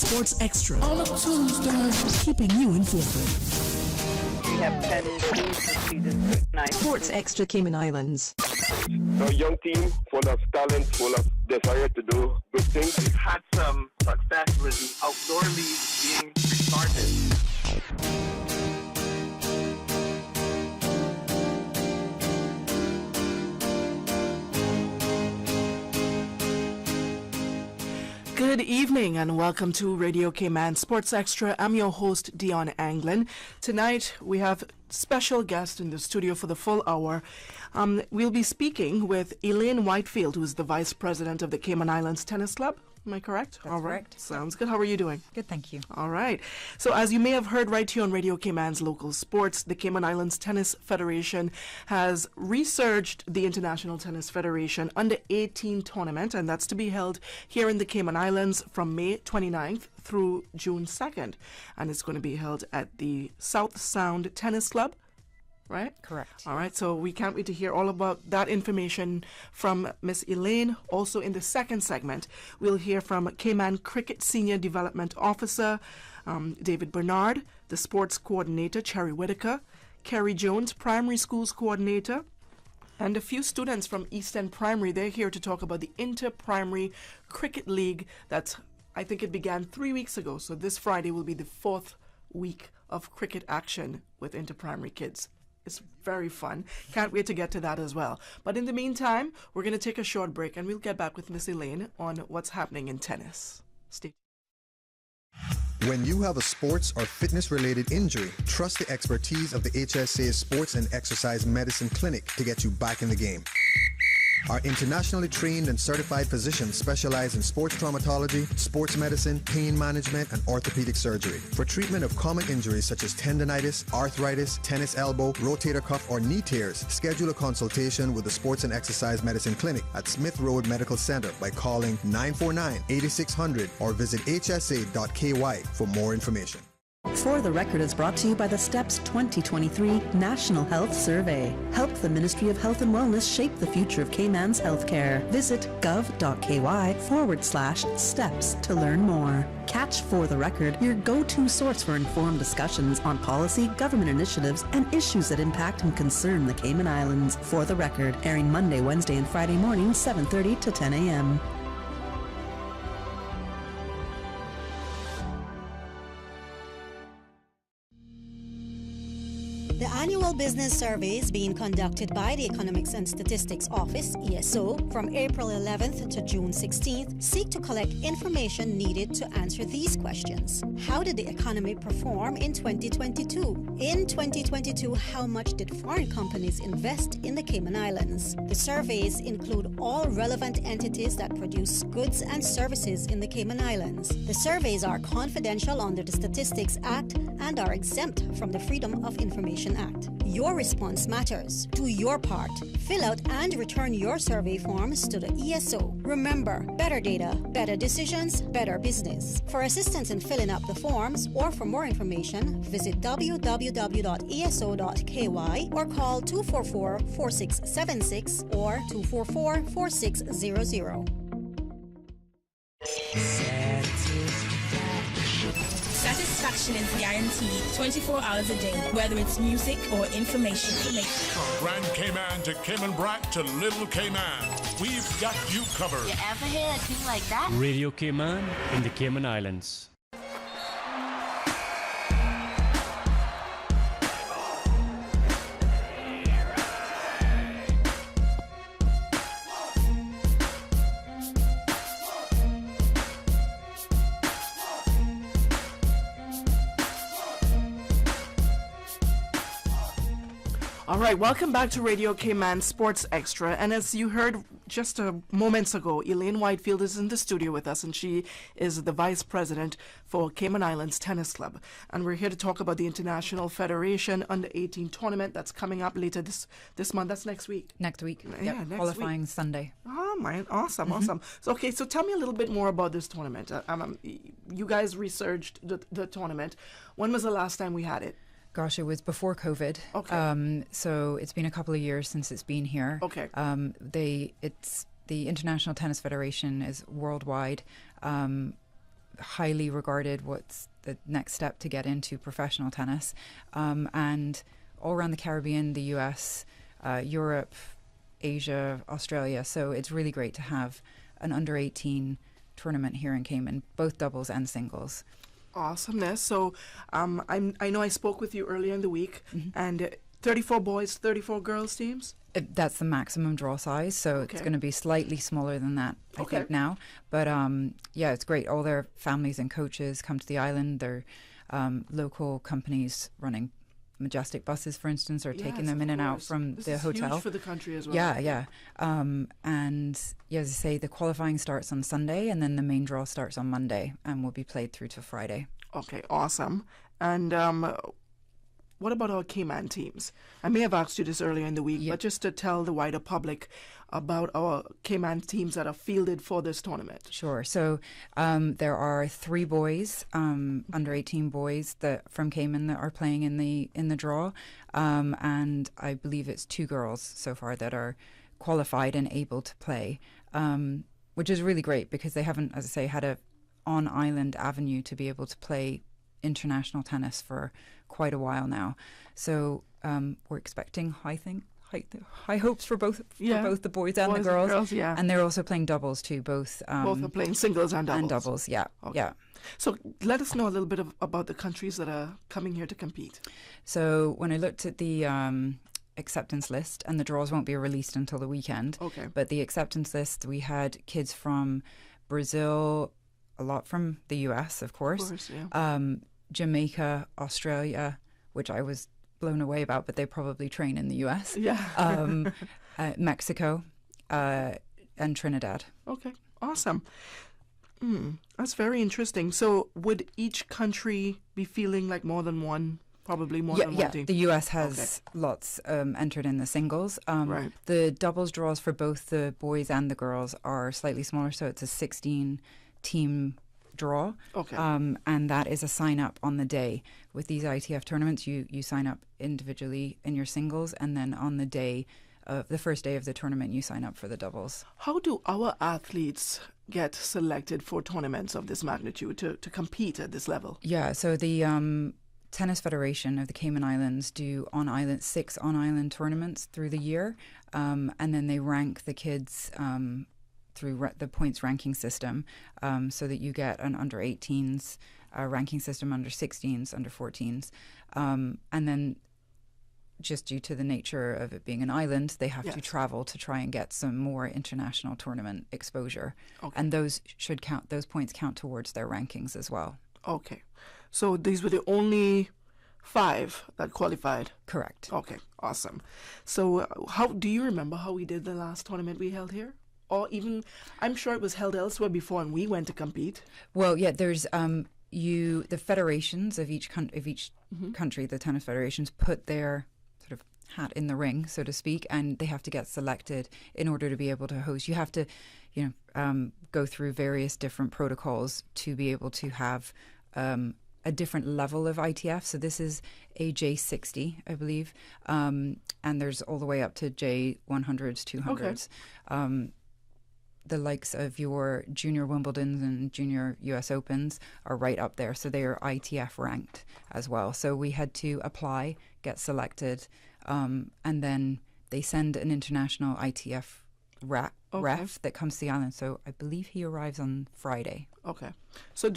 Sports Extra on a Tuesday, keeping you informed. We have 10 teams to see this night. Sports Extra Cayman Islands. A young team full of talent, full of desire to do good things. We've had some success with the outdoor league being restarted. Good evening and welcome to Radio Cayman Sports Extra. I'm your host, Dionne Anglin. Tonight we have special guest in the studio for the full hour. We'll be speaking with Elaine Whitefield, who is the Vice President of the Cayman Islands Tennis Club. Am I correct? That's correct. Sounds good. How are you doing? Good, thank you. All right. So as you may have heard right here on Radio Cayman's Local Sports, the Cayman Islands Tennis Federation has resurged the International Tennis Federation Under 18 tournament, and that's to be held here in the Cayman Islands from May 29th through June 2nd. And it's going to be held at the South Sound Tennis Club. Right? Correct. All right, so we can't wait to hear all about that information from Miss Elaine. Also in the second segment, we'll hear from Cayman Cricket Senior Development Officer David Bernard, the Sports Coordinator Cherry Whitaker, Kerry Jones, Primary Schools Coordinator, and a few students from East End Primary. They're here to talk about the Inter-Primary Cricket League that's, I think it began 3 weeks ago. So this Friday will be the 4th week of cricket action with inter-primary kids. It's very fun. Can't wait to get to that as well. But in the meantime, we're going to take a short break and we'll get back with Miss Elaine on what's happening in tennis. Stay tuned. When you have a sports or fitness-related injury, trust the expertise of the HSA Sports and Exercise Medicine Clinic to get you back in the game. Our internationally trained and certified physicians specialize in sports traumatology, sports medicine, pain management, and orthopedic surgery. For treatment of common injuries such as tendonitis, arthritis, tennis elbow, rotator cuff, or knee tears, schedule a consultation with the Sports and Exercise Medicine Clinic at Smith Road Medical Center by calling 949-8600 or visit hsa.ky for more information. For the Record is brought to you by the STEPS 2023 National Health Survey. Help the Ministry of Health and Wellness shape the future of Cayman's healthcare. Visit gov.ky/steps to learn more. Catch For the Record, your go-to source for informed discussions on policy, government initiatives, and issues that impact and concern the Cayman Islands. For the Record, airing Monday, Wednesday, and Friday mornings, 7:30 to 10 a.m. The annual business surveys being conducted by the Economics and Statistics Office, ESO, from April 11th to June 16th seek to collect information needed to answer these questions. How did the economy perform in 2022? In 2022, how much did foreign companies invest in the Cayman Islands? The surveys include all relevant entities that produce goods and services in the Cayman Islands. The surveys are confidential under the Statistics Act and are exempt from the Freedom of Information Act. Your response matters. Do your part. Fill out and return your survey forms to the ESO. Remember, better data, better decisions, better business. For assistance in filling up the forms or for more information, visit www.eso.ky or call 244-4676 or 244-4600. Satisfaction is guaranteed 24 hours a day, whether it's music or information. From Grand Cayman to Cayman Brac to Little Cayman, we've got you covered. You ever hear a thing like that? Radio Cayman in the Cayman Islands. All right, welcome back to Radio Cayman Sports Extra. And as you heard just moments ago, Elaine Whitefield is in the studio with us, and she is the Vice President for Cayman Islands Tennis Club. And we're here to talk about the International Federation Under 18 tournament that's coming up later this month. That's next week. Next week. Yeah, yep. next Qualifying week. Sunday. Oh, man. Awesome, awesome. So, so tell me a little bit more about this tournament. You guys researched the tournament. When was the last time we had it? Gosh, it was before COVID. Okay. So it's been a couple of years since it's been here. Okay. It's the International Tennis Federation is worldwide. highly regarded. What's the next step to get into professional tennis? And all around the Caribbean, the US, Europe, Asia, Australia. So it's really great to have an under 18 tournament here in Cayman, both doubles and singles. Awesomeness. So I know I spoke with you earlier in the week, and 34 boys, 34 girls teams? That's the maximum draw size, so it's going to be slightly smaller than that, I think, now. But yeah, it's great. All their families and coaches come to the island. Their local companies running Majestic buses, for instance, are taking them in and out from the hotel. Huge for the country as well. Yeah. And yeah, as I say, the qualifying starts on Sunday, and then the main draw starts on Monday, and will be played through to Friday. Okay, awesome. And what about our Cayman teams? I may have asked you this earlier in the week, but just to tell the wider public about our Cayman teams that are fielded for this tournament. Sure. So there are 3 boys, under 18 boys from Cayman that are playing in the draw, and I believe it's 2 girls so far that are qualified and able to play, which is really great because they haven't, as I say, had a on-island avenue to be able to play international tennis for quite a while now. So we're expecting, I think, high hopes for both the boys and the girls. And they're also playing doubles too. Both are playing singles and doubles. And doubles, yeah. So let us know a little bit about the countries that are coming here to compete. So when I looked at the acceptance list, and the draws won't be released until the weekend. Okay. But the acceptance list, we had kids from Brazil, a lot from the US, of course. Jamaica, Australia, which I was blown away about, but they probably train in the US. Mexico, and Trinidad. Okay, awesome. That's very interesting. So would each country be feeling like more than one? Probably more than one team. The US has lots entered in the singles. The doubles draws for both the boys and the girls are slightly smaller, so it's a 16-team draw. And that is a sign up on the day. With these ITF tournaments, you sign up individually in your singles, and then on the day of the first day of the tournament, you sign up for the doubles. How do our athletes get selected for tournaments of this magnitude to compete at this level? Yeah, so the Tennis Federation of the Cayman Islands do 6 on-island tournaments through the year, and then they rank the kids through the points ranking system, so that you get an under 18s ranking system, under 16s, under 14s, and then just due to the nature of it being an island, they have to travel to try and get some more international tournament exposure, and those points count towards their rankings as well. Okay, so these were the only 5 that qualified? Correct. Okay, awesome. So how do you remember how we did the last tournament we held here? Or even, I'm sure it was held elsewhere before and we went to compete. Well, yeah, there's the federations of each country, the tennis federations, put their sort of hat in the ring, so to speak, and they have to get selected in order to be able to host. You have to, go through various different protocols to be able to have a different level of ITF. So this is a J60, I believe, and there's all the way up to J100s, 200s. The likes of your junior Wimbledons and junior US Opens are right up there. So they are ITF ranked as well. So we had to apply, get selected, and then they send an international ITF ref that comes to the island. So I believe he arrives on Friday. Okay. So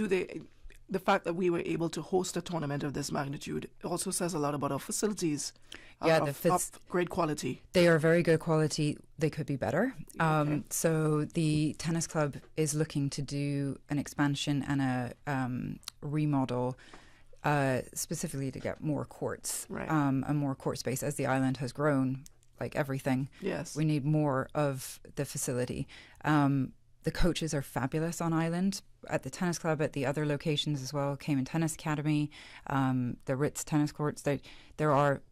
the fact that we were able to host a tournament of this magnitude also says a lot about our facilities. Of great quality. They are very good quality. They could be better. So the tennis club is looking to do an expansion and a remodel, specifically to get more courts, and more court space. As the island has grown, like everything, we need more of the facility. The coaches are fabulous on island, at the tennis club, at the other locations as well, Cayman Tennis Academy, the Ritz tennis courts. There are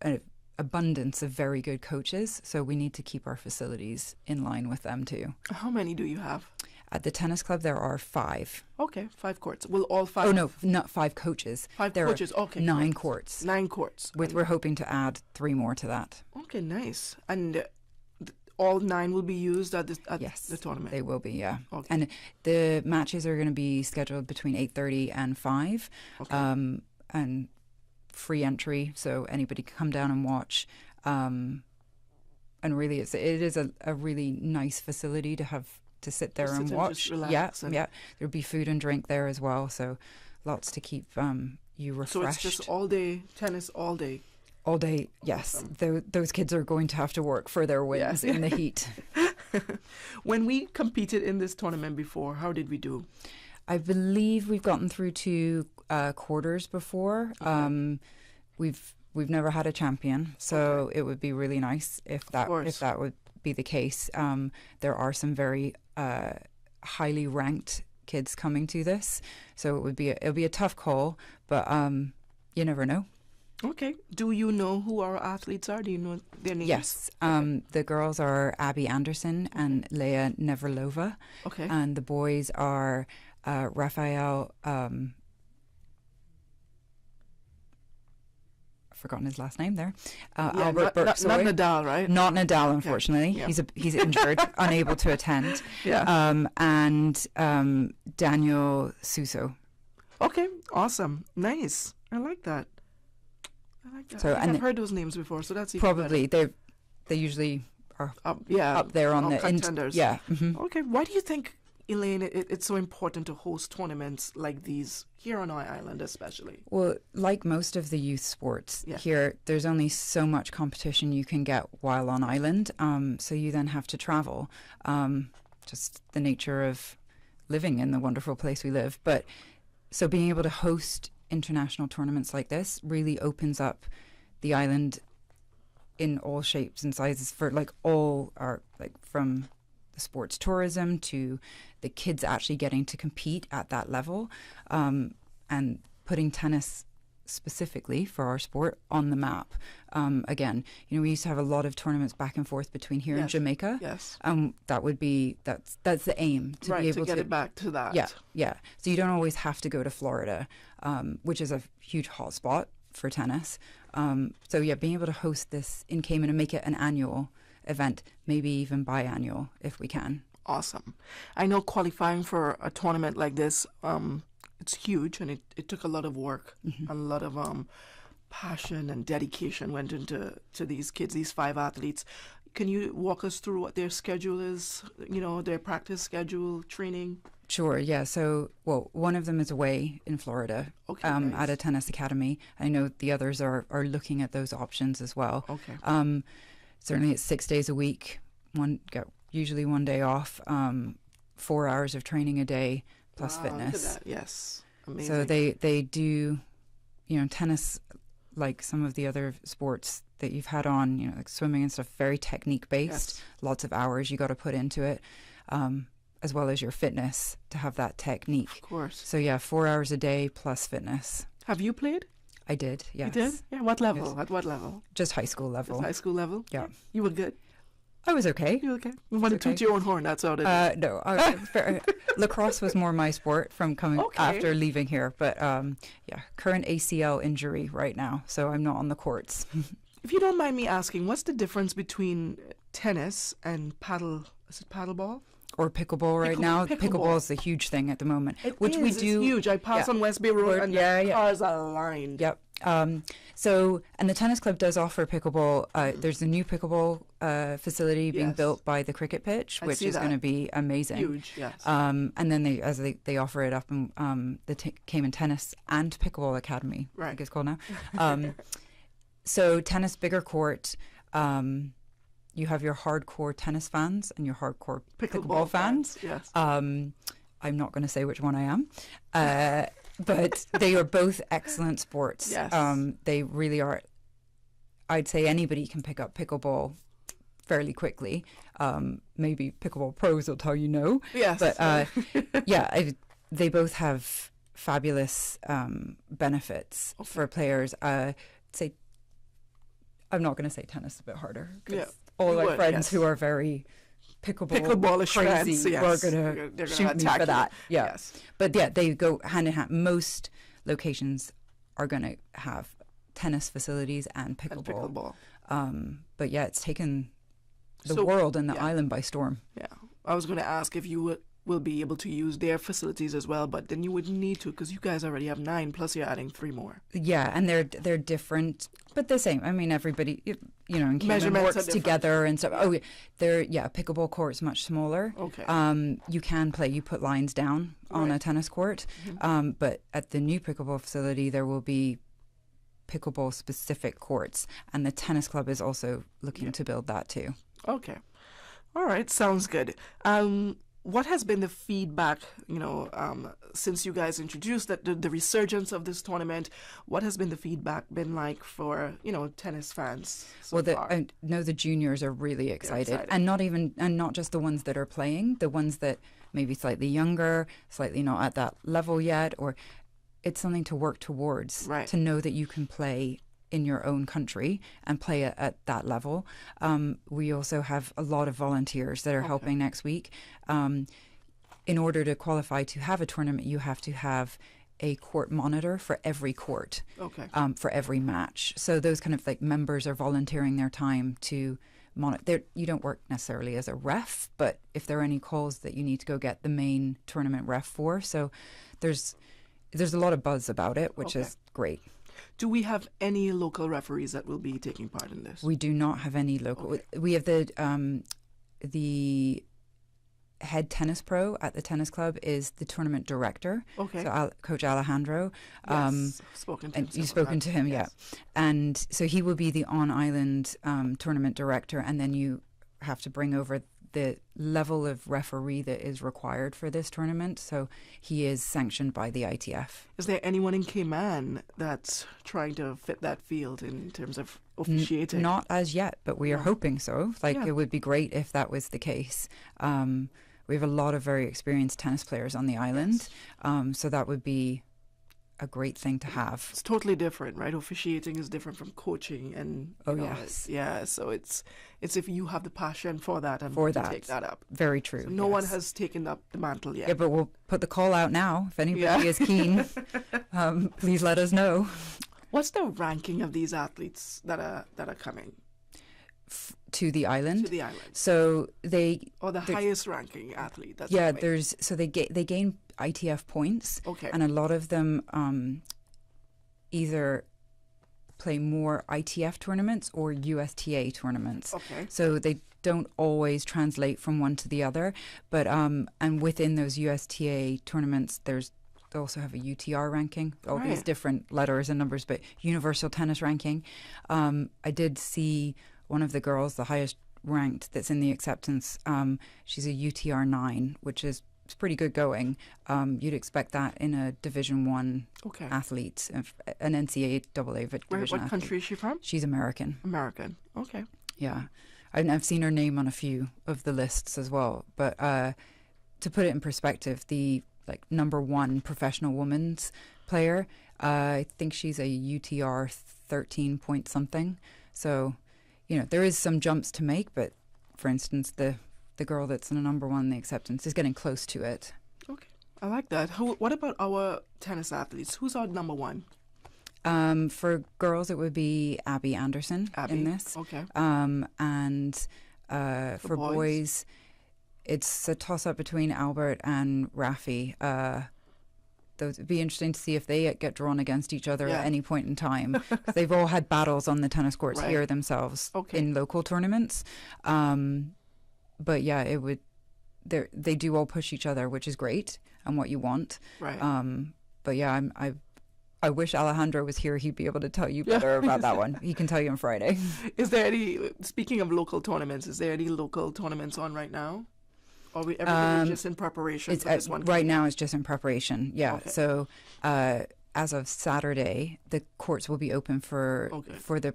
an abundance of very good coaches, so we need to keep our facilities in line with them too. How many do you have? At the tennis club, there are 5. Okay, 5 courts. Will all 5? Oh no, not 5 coaches. 5 there coaches. Are okay, 9 courts. 9 courts. We're hoping to add 3 more to that. Okay, nice. And all 9 will be used at Yes, the tournament? they will be, yeah. Okay. And the matches are going to be scheduled between 8:30 and 5, and free entry, so anybody can come down and watch. And really, it is a really nice facility to have to sit there and watch. Yeah. There'll be food and drink there as well, so lots to keep you refreshed. So it's just all day tennis, all day. All day, yes. Awesome. Those kids are going to have to work for their wins in the heat. When we competed in this tournament before, how did we do? I believe we've gotten through to quarters before. Okay. We've never had a champion, so it would be really nice if that would be the case. There are some very highly ranked kids coming to this, so it'll be a tough call, but you never know. Okay. Do you know who our athletes are? Do you know their names? Yes. The girls are Abby Anderson and Leah Neverlova. Okay. And the boys are Raphael. I've forgotten his last name there. Albert Burke. Not Nadal, right? Not Nadal, unfortunately. Yeah. He's injured, unable to attend. Yeah. And Daniel Suso. Okay. Awesome. Nice. I like that. So, I've heard those names before, so that's even probably better. they usually are up there on the contenders. Mm-hmm. Okay. Why do you think, Elaine, it's so important to host tournaments like these here on our island, especially? Well, like most of the youth sports here, there's only so much competition you can get while on island. So you then have to travel. Just the nature of living in the wonderful place we live. But so being able to host international tournaments like this really opens up the island in all shapes and sizes for from the sports tourism to the kids actually getting to compete at that level, and putting tennis specifically for our sport on the map. Again, we used to have a lot of tournaments back and forth between here and Jamaica. Yes. That's the aim, to be able to get it back to that. Yeah. So you don't always have to go to Florida, which is a huge hotspot for tennis. Being able to host this in Cayman and make it an annual event, maybe even biannual if we can. Awesome. I know qualifying for a tournament like this, it's huge, and it took a lot of work, a lot of passion and dedication went into these kids, these 5 athletes. Can you walk us through what their schedule is, their practice schedule, training? Sure, yeah. So, one of them is away in Florida nice. At a tennis academy. I know the others are looking at those options as well. Okay. Certainly it's 6 days a week, usually 1 day off, 4 hours of training a day, plus fitness. Look at that. Yes. Amazing. So they do, tennis, like some of the other sports that you've had on, like swimming and stuff, very technique based. Yes. Lots of hours you got to put into it, as well as your fitness to have that technique. Of course. So 4 hours a day plus fitness. Have you played? I did. Yes. You did? Yeah. What level? Yes. At what level? Just high school level. Just high school level. Yeah. You were good. I was okay. You okay? You want to toot your own horn? That's all it is. No. Lacrosse was more my sport from coming after leaving here. But current ACL injury right now, so I'm not on the courts. If you don't mind me asking, what's the difference between tennis and paddle? Is it paddleball? Or pickleball right now. Pickleball is a huge thing at the moment. We do. It's huge. I pass on West Bay Road and cars are lined. Yep. And the tennis club does offer pickleball. There's a new pickleball facility being built by the cricket pitch, which is going to be amazing. Huge, yes. And then they offer it up in the Cayman Tennis and Pickleball Academy, I think it's called now. So tennis, bigger court. You have your hardcore tennis fans and your hardcore pickleball fans. Yes. I'm not going to say which one I am. But they are both excellent sports. Yes. They really are. I'd say anybody can pick up pickleball fairly quickly. Maybe pickleball pros will tell you no. Yes. But they both have fabulous benefits for players. Say, I'm not going to say tennis is a bit harder. Yeah. All my friends who are very pickleball crazy are going to shoot me for that. Yeah. Yes. But they go hand in hand. Most locations are going to have tennis facilities and pickleball. But it's taken the world and the island by storm. Yeah. I was going to ask if you will be able to use their facilities as well, but then you would need to because you guys already have 9, plus you're adding 3 more. Yeah, and they're different, but the same. I mean, everybody, in Cayman works together and stuff. Oh, pickleball court's much smaller. Okay. You can play. You put lines down on a tennis court, but at the new pickleball facility, there will be pickleball specific courts, and the tennis club is also looking to build that too. Okay. All right, sounds good. What has been the feedback, since you guys introduced the resurgence of this tournament? What has been the feedback been like for, tennis fans so far? I know the juniors are really excited. And not just the ones that are playing, the ones that maybe slightly younger, slightly not at that level yet, or it's something to work towards, to know that you can play in your own country and play at that level. We also have a lot of volunteers that are helping next week. In order to qualify to have a tournament, you have to have a court monitor for every court, for every match. So those kind of like members are volunteering their time to monitor. You don't work necessarily as a ref, but if there are any calls that you need to go get the main tournament ref for. So there's a lot of buzz about it, which is great. Do we have any local referees that will be taking part in this? We do not have any local. We have the head tennis pro at the tennis club is the tournament director. Okay. So Coach Alejandro. Yes, spoken to him. You've spoken to him, yes. Yeah. And so he will be the on-island tournament director, and then you have to bring over the level of referee that is required for this tournament. So he is sanctioned by the ITF. Is there anyone in Cayman that's trying to fit that field in terms of officiating? Not as yet, but we are hoping so. It would be great if that was the case. We have a lot of very experienced tennis players on the island, so that would be a great thing to have. It's totally different, right? Officiating is different from coaching, and so it's if you have the passion for that and to take that up. Very true. So no one has taken up the mantle yet. Yeah, but we'll put the call out now. If anybody is keen, please let us know. What's the ranking of these athletes that are coming to the island? To the island. So the highest ranking athlete. That's they gain ITF points. Okay. And a lot of them either play more ITF tournaments or USTA tournaments. Okay. So they don't always translate from one to the other, but and within those USTA tournaments, they also have a UTR ranking, all these different letters and numbers, but Universal Tennis Ranking. I did see one of the girls, the highest ranked that's in the acceptance, she's a UTR 9, which is pretty good going. You'd expect that in a Division 1 athlete, an NCAA division What athlete. country is she from? She's American. American, okay. Yeah. I've seen her name on a few of the lists as well. But to put it in perspective, the number 1 professional women's player, I think she's a UTR 13 point something. So, there is some jumps to make, but for instance, the girl that's in the number 1 in the acceptance is getting close to it. Okay, I like that. What about our tennis athletes? Who's our number 1? For girls, it would be Abby Anderson in this. Okay. And for boys, it's a toss-up between Albert and Rafi. It'd be interesting to see if they get drawn against each other at any point in time. They've all had battles on the tennis courts here themselves in local tournaments. But yeah, it would. They do all push each other, which is great and what you want. Right. But yeah, I wish Alejandro was here. He'd be able to tell you better about that one. He can tell you on Friday. Is there any? Speaking of local tournaments, is there any local tournaments on right now? Or everything is just in preparation for this one? Right now, it's just in preparation. Yeah. Okay. So as of Saturday, the courts will be open for the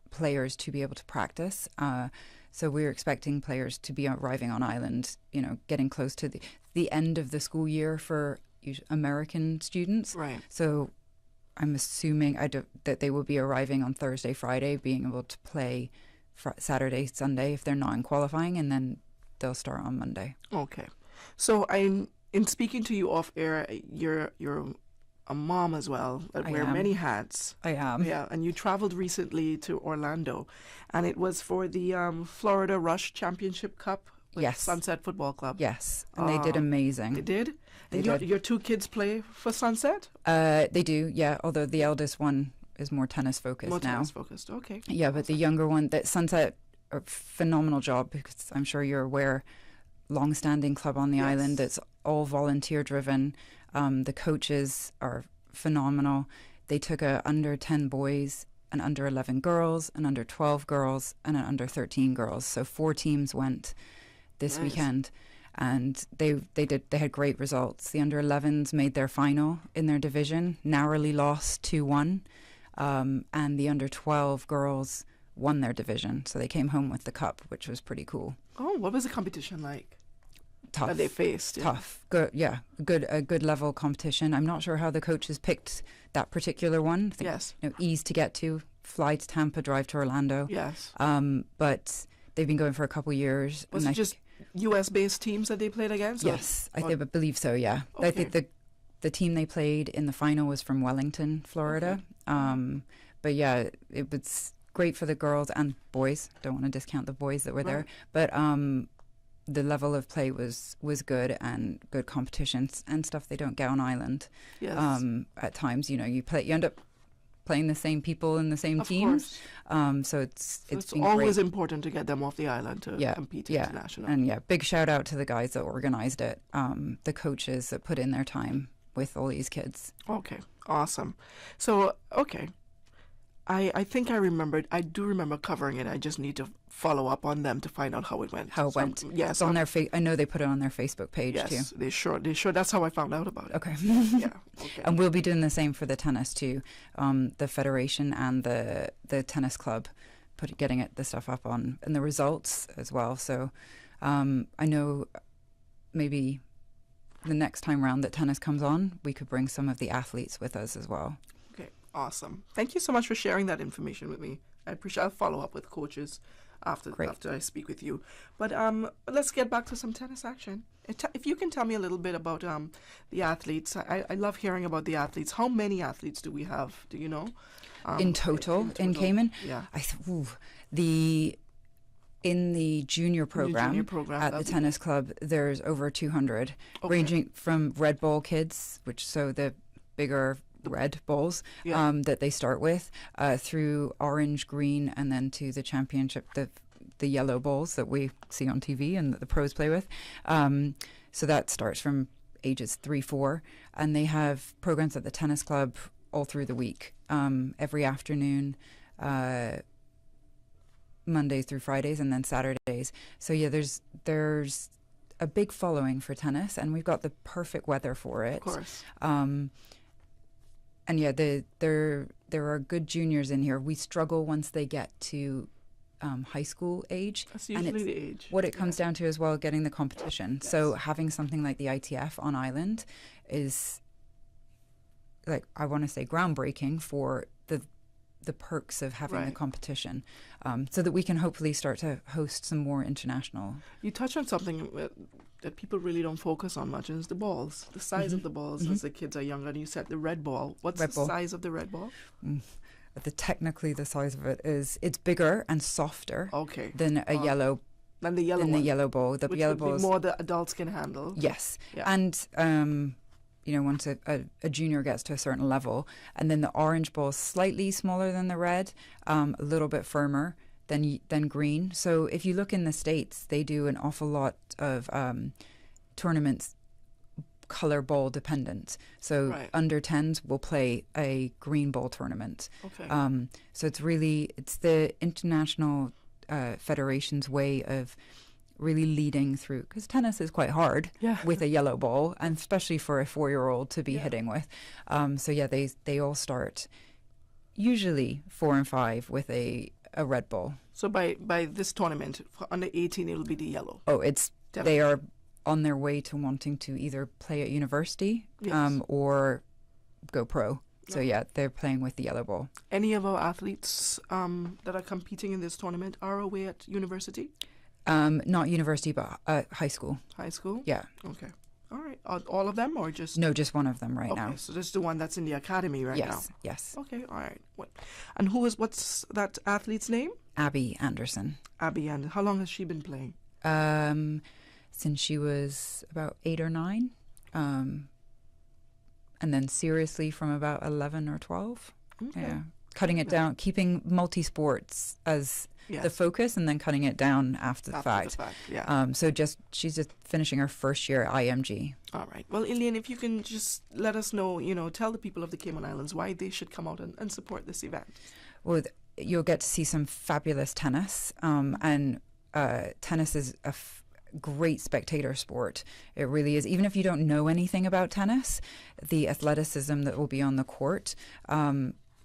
players to be able to practice. So we're expecting players to be arriving on island, getting close to the end of the school year for American students. Right. So I'm assuming that they will be arriving on Thursday, Friday, being able to play Saturday, Sunday if they're not in qualifying, and then they'll start on Monday. Okay. So in speaking to you off air, you're a mom as well that I wear am. many hats. I am. Yeah, and you traveled recently to Orlando, and it was for the Florida Rush Championship Cup with Yes. Sunset Football Club. Yes, and they did amazing. They did? They And did. your two kids play for Sunset? They do, yeah. Although the eldest one is more tennis focused More now. tennis focused, okay. Yeah, but the younger one, that Sunset, a phenomenal job, because I'm sure you're aware, long-standing club on the island. It's all volunteer driven. The coaches are phenomenal. They took a under 10 boys, an under 11 girls, an under 12 girls, and an under 13 girls. So 4 teams went this weekend, and they had great results. The under 11s made their final in their division, narrowly lost 2-1, and the under 12 girls won their division. So they came home with the cup, which was pretty cool. Oh, what was the competition like? Tough. That they faced. Yeah. Tough. Good. Yeah. A good level competition. I'm not sure how the coaches picked that particular one. I think, Yes. Ease to get to, fly to Tampa, drive to Orlando. Yes. But they've been going for a couple years. Was it just U.S.-based teams that they played against? Yes, I believe so. Yeah. Okay. I think the team they played in the final was from Wellington, Florida. Okay. But yeah, it was great for the girls and boys. Don't want to discount the boys that were there, but the level of play was good, and good competitions and stuff they don't get on island. Yes. At times, you end up playing the same people in the same Of teams. course. So it's been always great. important to get them off the island to compete internationally. And big shout out to the guys that organized it, the coaches that put in their time with all these kids. Okay, awesome. So, okay. I think I do remember covering it. I just need to follow up on them to find out how it went. Yes. It's on their I know they put it on their Facebook page too. Yes, they sure. That's how I found out about it. Okay. Yeah. Okay. And we'll be doing the same for the tennis too. The federation and the tennis club getting the stuff up on, and the results as well. So I know maybe the next time round that tennis comes on, we could bring some of the athletes with us as well. Okay, awesome. Thank you so much for sharing that information with me. I appreciate. I'll follow up with coaches after I speak with you. But let's get back to some tennis action. If you can tell me a little bit about the athletes. I love hearing about the athletes. How many athletes do we have? Do you know? In total in Cayman? Yeah. In the junior program, at the tennis club, there's over 200, ranging from red ball kids, so the bigger red balls that they start with, through orange, green, and then to the championship, the yellow balls that we see on TV and that the pros play with. So that starts from ages 3-4, and they have programs at the tennis club all through the week, every afternoon, Mondays through Fridays, and then Saturdays. So yeah, there's a big following for tennis, and we've got the perfect weather for it. Of course. And yeah, there are good juniors in here. We struggle once they get to high school age. That's usually the age. What it comes down to as well, getting the competition. Yes. So having something like the ITF on island is, I want to say, groundbreaking for the perks of having the competition, so that we can hopefully start to host some more international. You touched on something that people really don't focus on much, and it's the balls, the size of the balls as the kids are younger. And you said the red ball. What's the size of the red ball? Technically, the size of it it's bigger and softer than a yellow. Than the yellow yellow ball. The which yellow would ball be more the adults can handle. Yes, yeah. And once a junior gets to a certain level, and then the orange ball is slightly smaller than the red, a little bit firmer than green. So if you look in the States, they do an awful lot of tournaments color ball dependent. So under 10s will play a green ball tournament. Okay. So it's the international federation's way of really leading through, because tennis is quite hard with a yellow ball, and especially for a 4-year-old to be hitting with. So yeah, they all start usually 4 and 5 with a red ball. So by this tournament, for under 18, it'll be the yellow. Oh, they are on their way to wanting to either play at university or go pro. So yeah, they're playing with the yellow ball. Any of our athletes that are competing in this tournament are away at university? Not university, but high school. High school? Yeah. Okay. All right. right. All of them or just? No, just one of them right now. Okay, so this is the one that's in the academy right now. Yes. Okay, all right. And what's that athlete's name? Abby Anderson. Abby Anderson. How long has she been playing? Since she was about 8 or 9. And then seriously from about 11 or 12. Okay. Yeah. Cutting it down, keeping multi-sports as the focus, and then cutting it down after the fact. Yeah. So she's just finishing her first year at IMG. All right. Well, Elaine, if you can just let us know, tell the people of the Cayman Islands why they should come out and support this event. Well, you'll get to see some fabulous tennis, and tennis is a great spectator sport. It really is. Even if you don't know anything about tennis, the athleticism that will be on the court.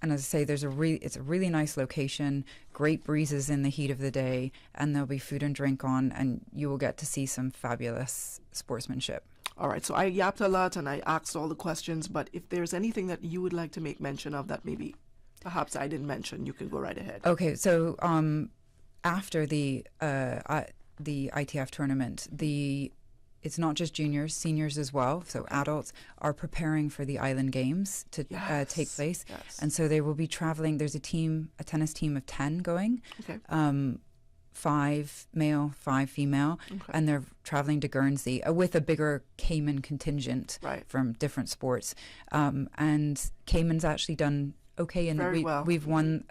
And as I say, it's a really nice location, great breezes in the heat of the day, and there'll be food and drink on, and you will get to see some fabulous sportsmanship. All right, so I yapped a lot and I asked all the questions, but if there's anything that you would like to make mention of that maybe perhaps I didn't mention, you can go right ahead. Okay, so after the ITF tournament, it's not just juniors, seniors as well. So adults are preparing for the Island Games to take place. Yes. And so they will be traveling. There's a tennis team of 10 going. Okay. 5 male, 5 female. Okay. And they're traveling to Guernsey with a bigger Cayman contingent from different sports. And Cayman's actually done okay. And we've won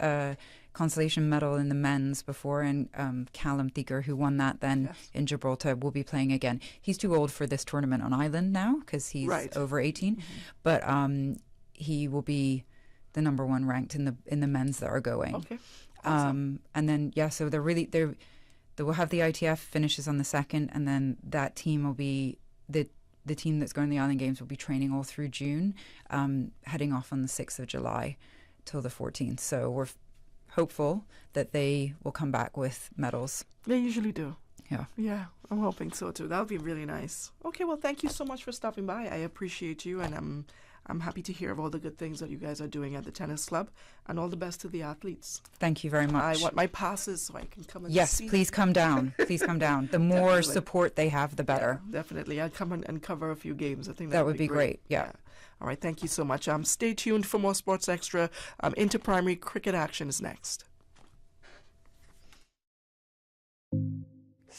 consolation medal in the men's before, and Callum Thieker, who won that in Gibraltar, will be playing again. He's too old for this tournament on Island now because he's over 18, but he will be the number 1 ranked in the men's that are going. Okay. Awesome. And then so they will have the ITF finishes on the 2nd, and then that team will be the team that's going to the Island Games will be training all through June, heading off on the 6th of July till the 14th. So we're hopeful that they will come back with medals. They usually do. Yeah, I'm hoping so too. That would be really nice. Okay, well, thank you so much for stopping by. I appreciate you, and I'm happy to hear of all the good things that you guys are doing at the tennis club, and all the best to the athletes. Thank you very much. I want my passes so I can come and see. Yes, please come down. Please come down. The more support they have, the better. Yeah, definitely. I'll come and cover a few games. I think that would be great. Yeah. All right, thank you so much. Stay tuned for more Sports Extra. Inter-primary cricket action is next.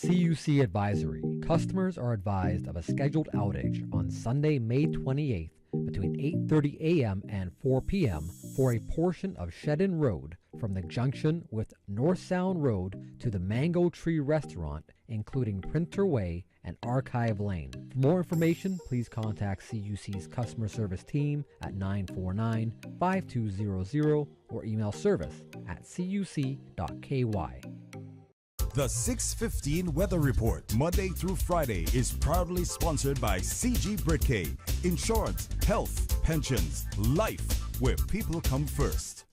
CUC Advisory. Customers are advised of a scheduled outage on Sunday, May 28th between 8:30 a.m. and 4 p.m. for a portion of Shedden Road from the junction with North Sound Road to the Mango Tree Restaurant, including Printer Way and Archive Lane. For more information, please contact CUC's customer service team at 949-5200 or email service@cuc.ky. The 6:15 Weather Report, Monday through Friday, is proudly sponsored by CG Britcay. Insurance, health, pensions, life, where people come first.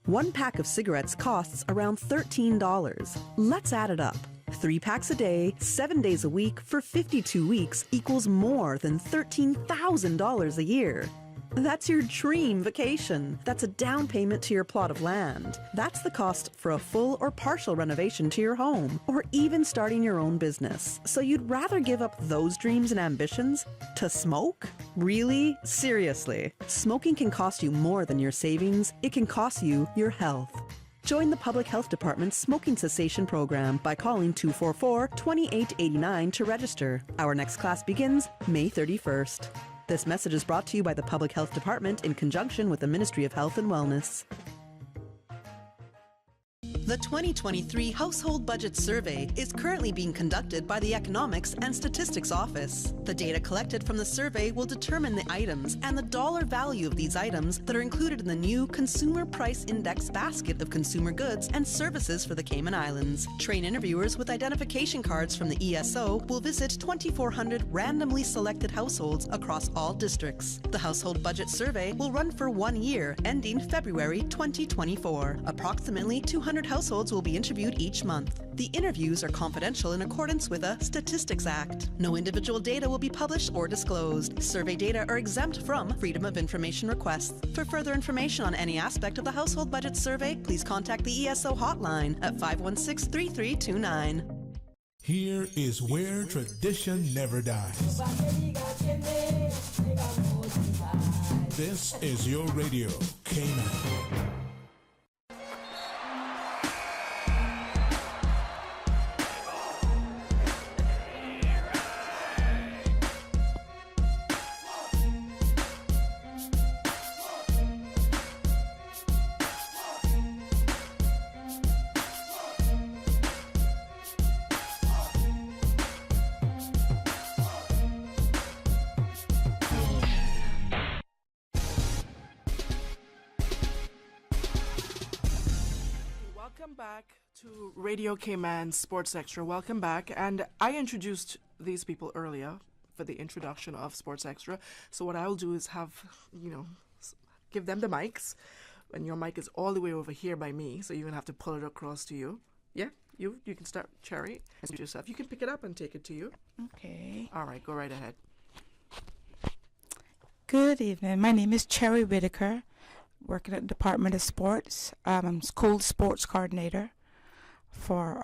1 pack of cigarettes costs around $13. Let's add it up. 3 packs a day, 7 days a week, for 52 weeks equals more than $13,000 a year. That's your dream vacation. That's a down payment to your plot of land. That's the cost for a full or partial renovation to your home, or even starting your own business. So you'd rather give up those dreams and ambitions to smoke? Really? Seriously. Smoking can cost you more than your savings. It can cost you your health. Join the Public Health Department's smoking cessation program by calling 244-2889 to register. Our next class begins May 31st. This message is brought to you by the Public Health Department in conjunction with the Ministry of Health and Wellness. The 2023 Household Budget Survey is currently being conducted by the Economics and Statistics Office. The data collected from the survey will determine the items and the dollar value of these items that are included in the new Consumer Price Index basket of consumer goods and services for the Cayman Islands. Trained interviewers with identification cards from the ESO will visit 2,400 randomly selected households across all districts. The Household Budget Survey will run for 1 year, ending February 2024. Approximately 200 households will be interviewed each month. The interviews are confidential in accordance with a Statistics Act. No individual data will be published or disclosed. Survey data are exempt from Freedom of Information requests. For further information on any aspect of the Household Budget Survey, please contact the ESO hotline at 516-3329. Here is where tradition never dies. This is your radio, Cayman. Welcome back to Radio Cayman Sports Extra. Welcome back. And I introduced these people earlier for the introduction of Sports Extra. So what I'll do is have, give them the mics. And your mic is all the way over here by me, so you're going to have to pull it across to you. Yeah, you can start, Cherry. Yourself. You can pick it up and take it to you. Okay. All right, go right ahead. Good evening. My name is Cherry Whitaker, working at the Department of Sports. I'm school sports coordinator for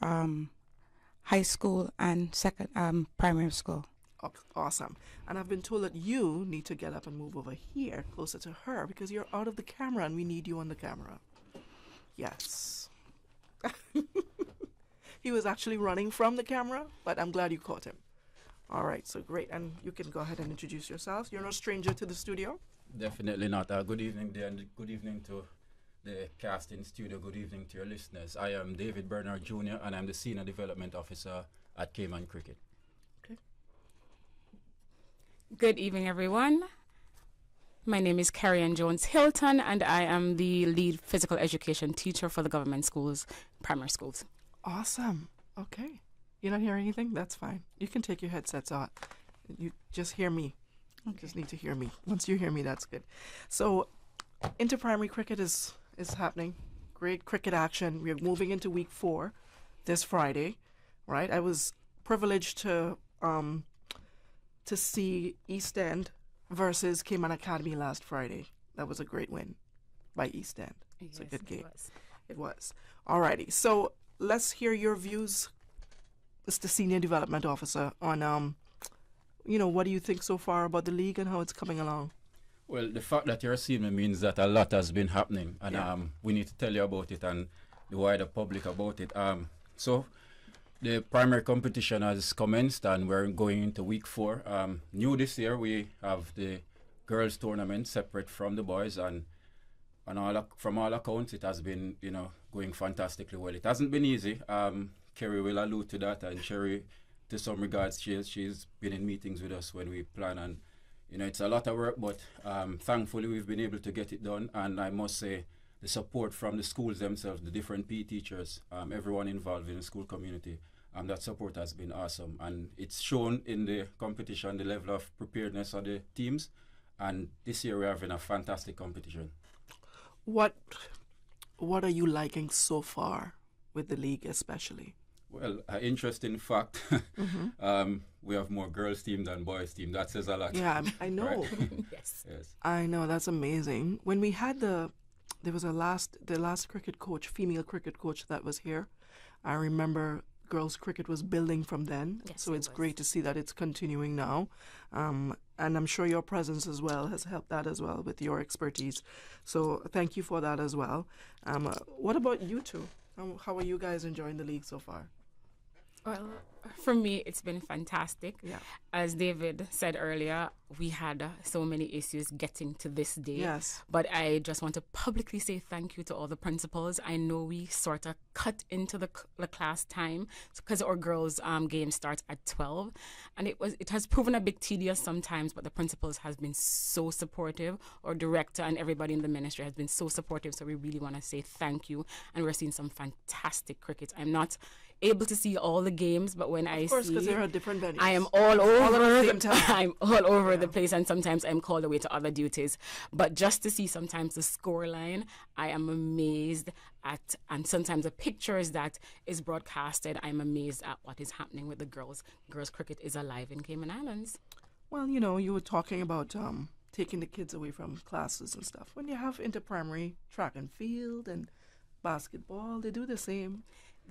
high school and primary school. Awesome. And I've been told that you need to get up and move over here, closer to her, because you're out of the camera and we need you on the camera. Yes. He was actually running from the camera, but I'm glad you caught him. All right, so great. And you can go ahead and introduce yourself. You're no stranger to the studio. Definitely not. Good evening, dear, and good evening to the cast in studio. Good evening to your listeners. I am David Bernard Jr., and I'm the Senior Development Officer at Cayman Cricket. Good evening, everyone. My name is Carrie Ann Jones Hilton, and I am the lead physical education teacher for the government schools, primary schools. Awesome. Okay. You're not hearing anything? That's fine. You can take your headsets out. You just hear me. You just need to hear me. Once you hear me, that's good. So, inter-primary cricket is happening. Great cricket action. We're moving into week 4 this Friday, right? I was privileged to see East End versus Cayman Academy last Friday. That was a great win by East End. It's a good game. It was. Alrighty. So let's hear your views, Mr. Senior Development Officer, on what do you think so far about the league and how it's coming along? Well, the fact that you're seeing me means that a lot has been happening, and we need to tell you about it and the wider public about it. So the primary competition has commenced, and we're going into week 4. New this year, we have the girls' tournament separate from the boys, and from all accounts, it has been going fantastically well. It hasn't been easy. Kerry will allude to that, and Sherry, to some regards, she's been in meetings with us when we plan, and it's a lot of work, but thankfully we've been able to get it done. And I must say, the support from the schools themselves, the different PE teachers, everyone involved in the school community, that support has been awesome, and it's shown in the competition, the level of preparedness of the teams, and this year we're having a fantastic competition. What are you liking so far with the league especially? Well, an interesting fact, we have more girls team than boys team. That says a lot. Yeah, I know. Right? Yes. I know, that's amazing. When we had the last cricket coach, female cricket coach that was here, I remember girls cricket was building from then. Yes, so it's great to see that it's continuing now. And I'm sure your presence as well has helped that as well with your expertise. So thank you for that as well. What about you two? How are you guys enjoying the league so far? Well, for me, it's been fantastic. Yeah. As David said earlier, we had so many issues getting to this day. Yes. But I just want to publicly say thank you to all the principals. I know we sort of cut into the class time because our girls' game starts at 12. And it has proven a bit tedious sometimes, but the principals has been so supportive. Our director and everybody in the ministry has been so supportive. So we really want to say thank you. And we're seeing some fantastic cricket. I'm not able to see all the games, but when I see, of course, because there are different venues. I am all over. All at the same time. I'm all over the place, and sometimes I'm called away to other duties. But just to see sometimes the score line, I am amazed at, and sometimes the pictures that is broadcasted, I'm amazed at what is happening with the girls. Girls cricket is alive in Cayman Islands. Well, you were talking about taking the kids away from classes and stuff. When you have inter-primary track and field and basketball, they do the same.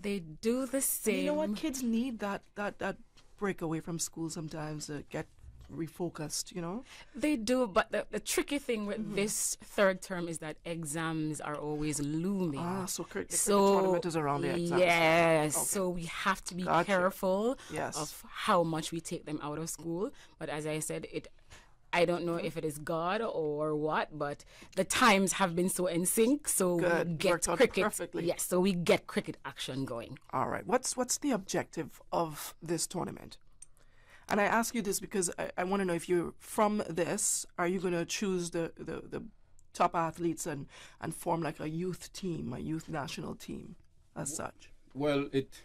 They do the same. You know what? Kids need that break away from school sometimes to get refocused, you know? They do, but the tricky thing with this third term is that exams are always looming. So the cricket tournament is around the exams. Yes, Okay. so we have to be Gotcha. careful Yes. of how much we take them out of school. But as I said, I don't know if it is God or what, but the times have been so in sync, so Good. we get Worked out cricket. perfectly. Yes, so we get cricket action going. All right. What's the objective of this tournament? And I ask you this because I want to know if you're from this, are you going to choose the top athletes and form like a youth team, a youth national team as such? Well, it's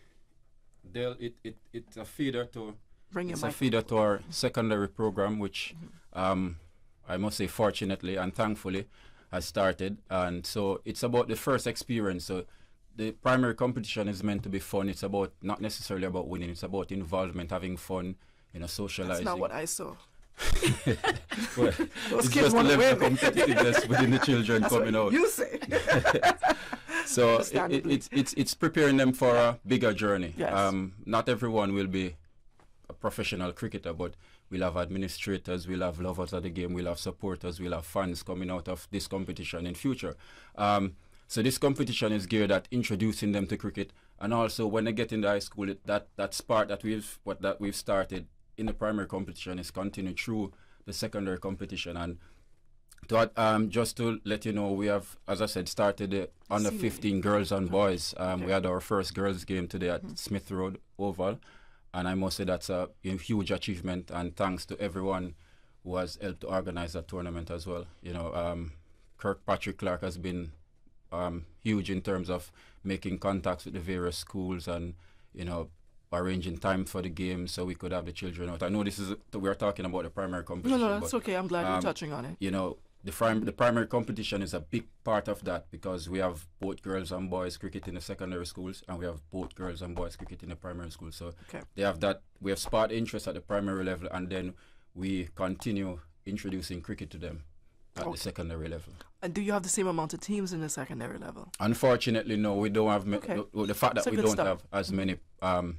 a feeder to our secondary program, which I must say, fortunately and thankfully, has started. And so it's about the first experience. So the primary competition is meant to be fun. It's about not necessarily about winning. It's about involvement, having fun, socializing. That's not what I saw. Well, Those it's kids just the want to level of win. competitiveness within the children That's coming what out. you say. So Understandably. it's preparing them for a bigger journey. Yes. Not everyone will be a professional cricketer, but we'll have administrators, we'll have lovers of the game, we'll have supporters, we'll have fans coming out of this competition in future. So this competition is geared at introducing them to cricket, and also when they get into high school, that spark that we've started in the primary competition is continued through the secondary competition. And just to let you know, we have, as I said, started the under 15 girls and boys. We had our first girls game today at Smith Road Oval, and I must say that's a huge achievement, and thanks to everyone who has helped to organize that tournament as well. Patrick Clark has been huge in terms of making contacts with the various schools and arranging time for the game so we could have the children out. I know we're talking about the primary competition. No, that's okay. I'm glad you're touching on it. The primary competition is a big part of that, because we have both girls and boys cricket in the secondary schools, and we have both girls and boys cricket in the primary school. So they have that. We have sparked interest at the primary level, and then we continue introducing cricket to them at the secondary level. And do you have the same amount of teams in the secondary level? Unfortunately, no. We don't have the fact that we don't have as many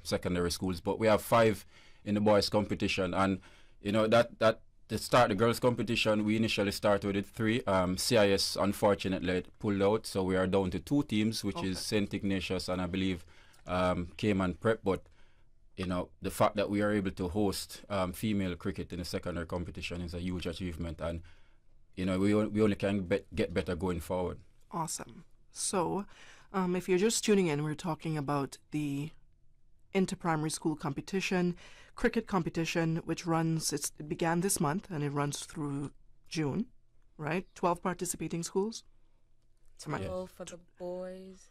secondary schools, but we have 5 in the boys competition. And that to start the girls competition, we initially started with 3. CIS unfortunately pulled out, so we are down to 2 teams, which is St. Ignatius and I believe Cayman Prep. But the fact that we are able to host female cricket in the secondary competition is a huge achievement, and we only can get better going forward. Awesome. So, if you're just tuning in, we're talking about the inter-primary school competition, cricket competition, which it began this month and it runs through June, right? 12 participating schools. 12 for the boys,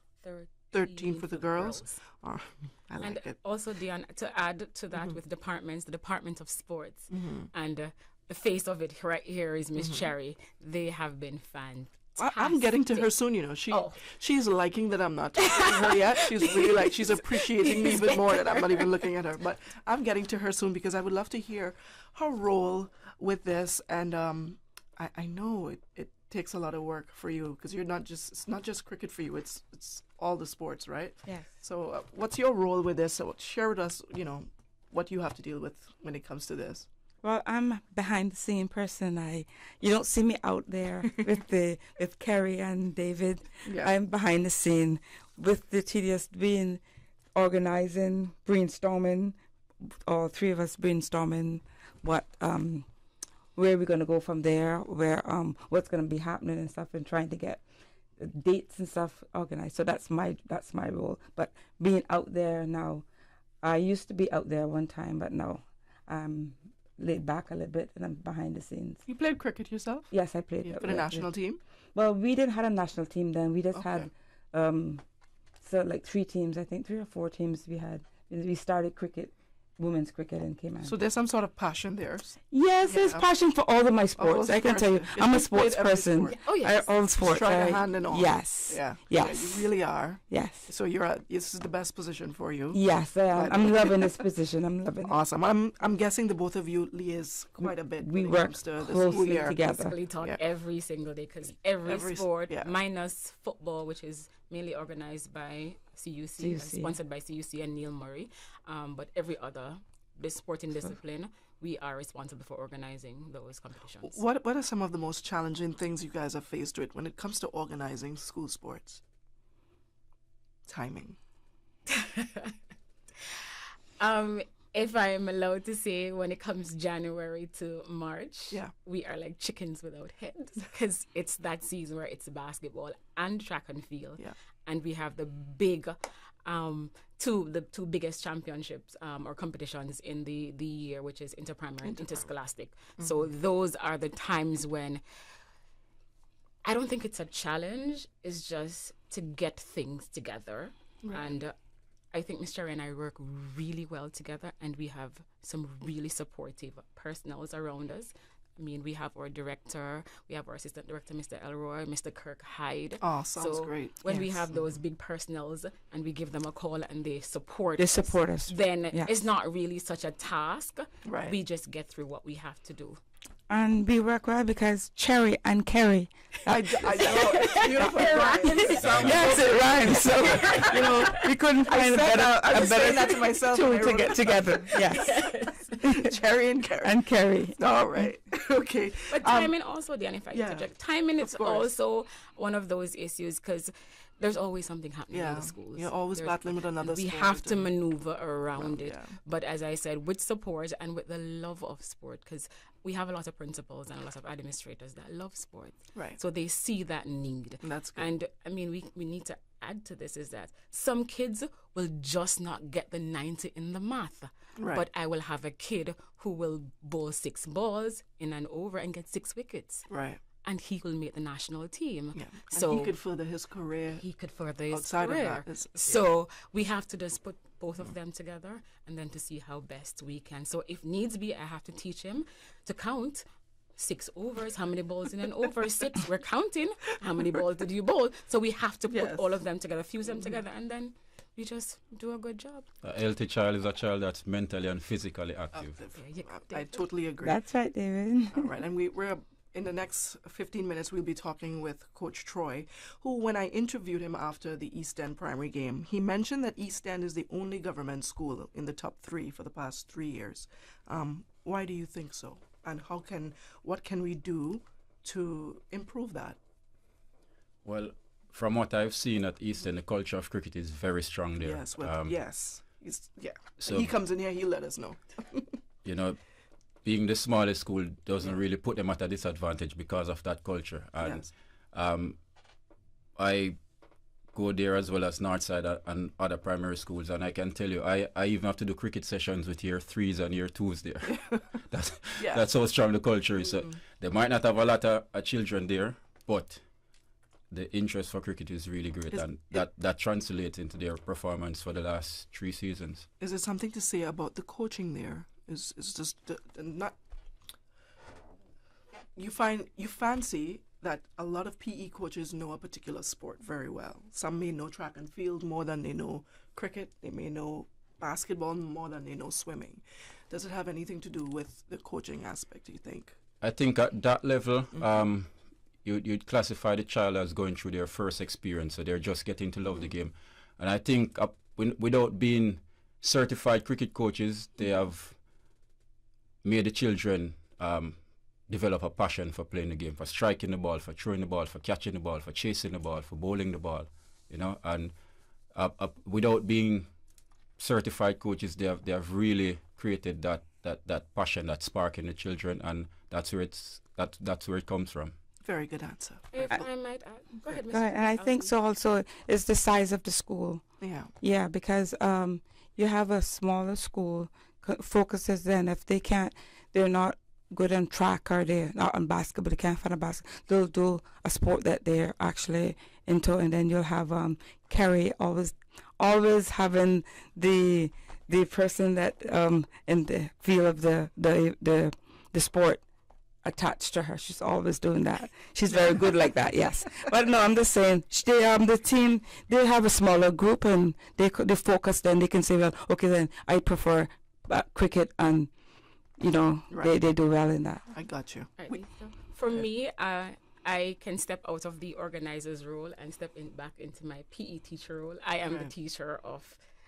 13 for the girls. Oh, I like and it. Also, Dionne, to add to that with departments, the Department of Sports, and the face of it right here is Miss Cherry. They have been fantastic. I'm getting to her soon, she's liking that I'm not talking to her yet. She's really she's appreciating me even more that I'm not even looking at her. But I'm getting to her soon because I would love to hear her role with this. And I know it takes a lot of work for you, because it's not just cricket for you, it's all the sports, right? Yes. So what's your role with this? So share with us, what you have to deal with when it comes to this. Well, I'm behind the scene person. You don't see me out there with Kerry and David. Yeah. I'm behind the scene with the tedious organizing, brainstorming, all 3 of us brainstorming what where we're going to go from there, where what's going to be happening and stuff, and trying to get dates and stuff organized. So that's my role. But being out there now, I used to be out there one time, but now laid back a little bit, and I'm behind the scenes. You played cricket yourself? Yes, I played. For the national team? Well, we didn't have a national team then. We just had 3 teams, I think 3 or 4 teams we had. We started cricket, women's cricket in Cayman. So there's some sort of passion there. Yes, there's passion for all of my sports. I can tell you, I'm a sports person. Sport. Oh yes, all sports. Try to hand and all. Yes. Yeah. Yes. Yeah, you really are. Yes. So this is the best position for you. Yes, I am. I'm loving this position. I'm loving it. Awesome. I'm guessing the both of you liaise quite a bit. We when work it comes to the closely school year. together. Basically talk every single day, because every sport, minus football, which is mainly organized by CUC. Sponsored by CUC and Neil Murray. But every other sporting discipline, we are responsible for organizing those competitions. What are some of the most challenging things you guys are faced with when it comes to organizing school sports? Timing. If I'm allowed to say, when it comes January to March, yeah, we are like chickens without heads, because it's that season where it's basketball and track and field, yeah, and we have the big two biggest championships or competitions in the year, which is interprimary and interscholastic. Mm-hmm. So those are the times when I don't think it's a challenge, it's just to get things together. Right. And I think Mr. and I work really well together, and we have some really supportive personnels around us. I mean, we have our director, we have our assistant director, Mr. Elroy, Mr. Kirk Hyde. Oh, sounds great. When we have those big personnels and we give them a call and they support us, then it's not really such a task. Right. We just get through what we have to do. And we work well because Cherry and Kerry. I know. It's beautiful. Yes, it rhymes. So, we couldn't find a better two to get together. Yes. Cherry and Kerry. And Kerry. All right. Okay. But timing also, Dionne, if I interject, timing is also one of those issues, because there's always something happening in the schools. You're always battling with another sport. We have to maneuver around it. Yeah. But as I said, with support and with the love of sport, because we have a lot of principals and a lot of administrators that love sport. Right. So they see that need. That's good. And I mean, we need to add to this is that some kids will just not get the 90 in the math. Right. But I will have a kid who will bowl 6 balls in an over and get 6 wickets. Right. And he will make the national team. Yeah. So and he could further his career. He could further his outside career. Of that. So we have to just put both of them together and then to see how best we can. So if needs be, I have to teach him to count 6 overs. How many balls in an over? 6. We're counting. How many balls did you bowl? So we have to put all of them together, fuse them together, and then we just do a good job. A healthy child is a child that's mentally and physically active. I totally agree. That's right, David. All right, and we're in the next 15 minutes, we'll be talking with Coach Troy, who, when I interviewed him after the East End primary game, he mentioned that East End is the only government school in the top 3 for the past 3 years. Why do you think so? And what can we do to improve that? Well, from what I've seen at East End, the culture of cricket is very strong there. Yes, well, yes. So he comes in here, he'll let us know. Being the smallest school doesn't really put them at a disadvantage because of that culture. And I go there as well as Northside and other primary schools, and I can tell you, I even have to do cricket sessions with year 3s and year 2s there. That's how strong the culture is. So they might not have a lot of children there, but the interest for cricket is really great, and that translates into their performance for the last 3 seasons. Is there something to say about the coaching there? Is just not you fancy that a lot of PE coaches know a particular sport very well. Some may know track and field more than they know cricket. They may know basketball more than they know swimming. Does it have anything to do with the coaching aspect, do you think? I think at that level, you'd classify the child as going through their first experience, so they're just getting to love the game. And I think without being certified cricket coaches, they have made the children develop a passion for playing the game, for striking the ball, for throwing the ball, for catching the ball, for chasing the ball, for bowling the ball, and without being certified coaches, they have really created that passion, that spark in the children, and that's where it comes from. Very good answer. If I might add, go ahead, Mr. And I think so also is the size of the school. Yeah. Yeah, because you have a smaller school focuses then if they're not good on track or they're not on basketball, they can't find a basketball, they'll do a sport that they're actually into, and then you'll have Kerry always having the person that in the field of the sport attached to her. She's always doing that. She's very good like that, yes. But no, I'm just saying, the team, they have a smaller group and they focus, then they can say, well, okay, then I prefer cricket, and, they do well in that. I got you. For me, I can step out of the organizer's role and step back into my PE teacher role. I am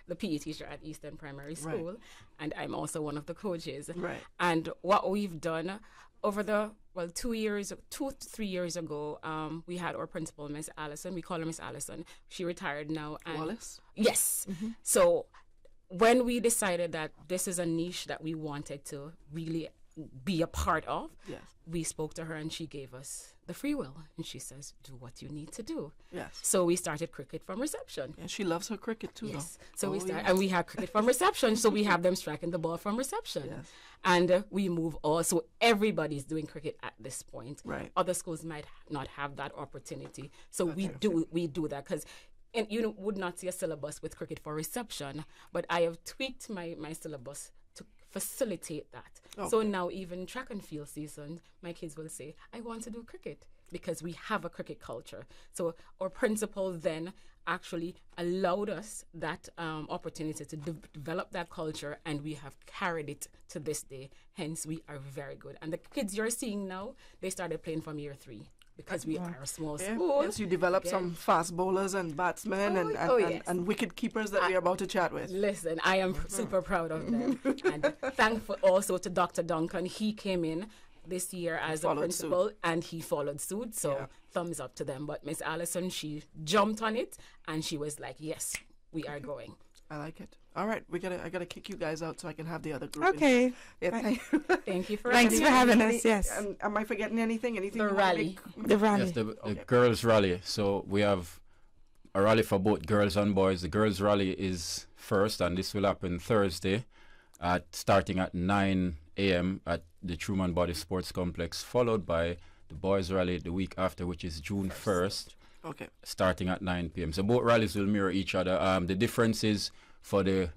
the PE teacher at Eastern Primary School, and I'm also one of the coaches. Right. And what we've done over the 2 to 3 years ago, we had our principal, Miss Allison. We call her Miss Allison. She retired now. And Wallace? Yes. So when we decided that this is a niche that we wanted to really be a part of, we spoke to her and she gave us the free will. And she says, do what you need to do. Yes. So we started cricket from reception. And she loves her cricket too, yes. though. So and we have cricket from reception. So we have them striking the ball from reception. Yes. And we move all. So everybody's doing cricket at this point. Right. Other schools might not have that opportunity. So we do that because you would not see a syllabus with cricket for reception, but I have tweaked my syllabus to facilitate that. Okay. So now even track and field season, my kids will say, I want to do cricket because we have a cricket culture. So our principal then actually allowed us that opportunity to develop that culture, and we have carried it to this day. Hence, we are very good. And the kids you're seeing now, they started playing from year 3. Because we are a small school. Yes, you develop some fast bowlers and batsmen and wicket keepers that we are about to chat with. Listen, I am super proud of them. And thankful also to Dr. Duncan. He came in this year as a principal and he followed suit. So thumbs up to them. But Miss Allison, she jumped on it and she was like, yes, we are going. I like it. All right, I gotta kick you guys out so I can have the other group. Okay. Thank you for Thanks for having us. Yes. Am I forgetting anything? The rally. The rally. Yes, the girls' rally. So we have a rally for both girls and boys. The girls' rally is first, and this will happen Thursday, starting at 9 a.m. at the Truman Body Sports Complex, followed by the boys' rally the week after, which is June 1st. Okay. Starting at 9 p.m. So both rallies will mirror each other. The difference is for the